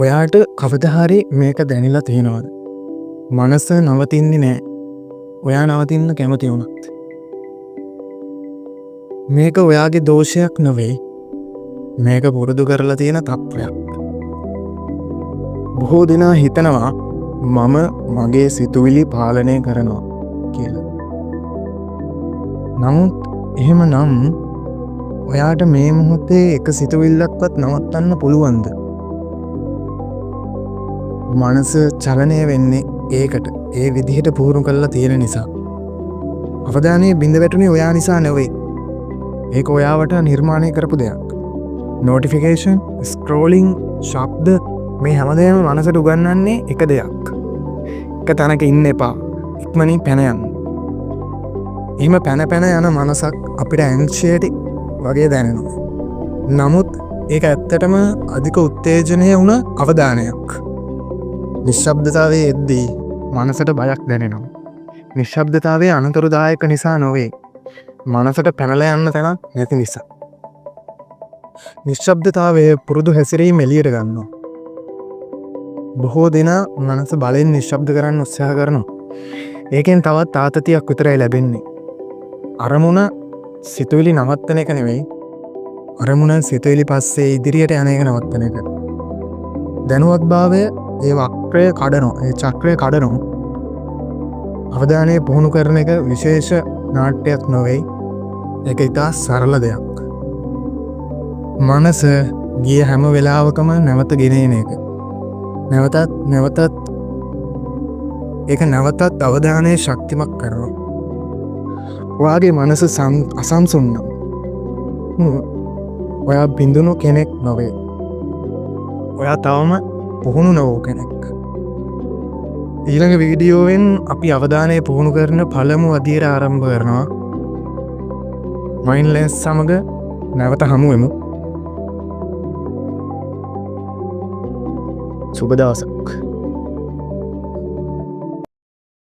ඔයාට කවදහරි මේක දැනිලා තියෙනවද? මනස නවතින්නේ නෑ. ඔයා නවතින්න කැමති වුණත්. මේක ඔයාගේ දෝෂයක් නෙවෙයි. මේක පුරුදු කරලා තියෙන තත්ත්වයක්. බොහෝ දෙනා හිතනවා මම මගේ සිතුවිලි පාලනය කරනවා කියලා. නමුත් එහෙම නම් ඔයාට මේ මොහොතේ එක සිතුවිල්ලක්වත් නවත්තන්න පුළුවන්ද? මනස චලනය වෙන්නේ ඒකට ඒ විදිහට පුහුණු කරලා තියෙන නිසා. අවධානය බිඳ වැටුනේ ඔයා නිසා නෙවෙයි. ඒක ඔයාවට නිර්මාණය කරපු දෙයක්. නොටිෆිකේෂන්, ස්ක්‍රෝලිං, ශබ්ද මේ හැමදේම මනසට උගන්වන්නේ එක දෙයක්. එක තැනක ඉන්න එපා. ඉක්මනින් පැන යන්න. එහෙම පැන යන මනසක් අපිට ඇන්ක්ෂියටි වගේ දැනෙනවා. නමුත් ඒක ඇත්තටම අධික උත්තේජනය වුණ අවධානයක්. නිශ්ශබ්දතාවයේ එද්දී මනසට බයක් දැනෙනවා. නිශ්ශබ්දතාවයේ අනතුරුදායක නිසා නොවේ. මනසට පැනලා යන්න තැනක් නැති නිසා. නිශ්ශබ්දතාවයේ පුරුදු හැසිරීම එළියට ගන්නවා. බොහෝ දෙනා මනස බලෙන් නිශ්ශබ්ද කරන්න උත්සාහ කරනවා. ඒකෙන් තවත් ආතතියක් විතරයි ලැබෙන්නේ. අරමුණ සිතුවිලි නවත්තන එක නෙවෙයි. අරමුණ සිතුවිලි පස්සේ ඉදිරියට යන එක නවත්තන එක. දැනුවත්භාවය ඒ වක්‍රය කඩනවා. ඒ චක්‍රය කඩනවා. අවධානය පුහුණු කරන එක විශේෂ නාට්‍යයක් නොවෙයි. ඒක ඉතා සරල දෙයක්. මනස ගිය හැම වෙලාවකම නැවත ගෙනෙන එක. නැවතත් ඒක නැවතත් අවධානය ශක්තිමත් කරනවා. ඔයාගේ මනස අසම්සුන්නම්. ඔයා බිඳුණු කෙනෙක් නොවේ. ඔයා තවම පුහුණු නොවූ කෙනෙක්. ඊළඟ වීඩියෝවෙන් අපි අවධානය පුහුණු කරන පළමු අදියර ආරම්භ කරනවා. මයින්ඩ්ලෙස් සමග නැවත හමුවෙමු. සුබ දවසක්.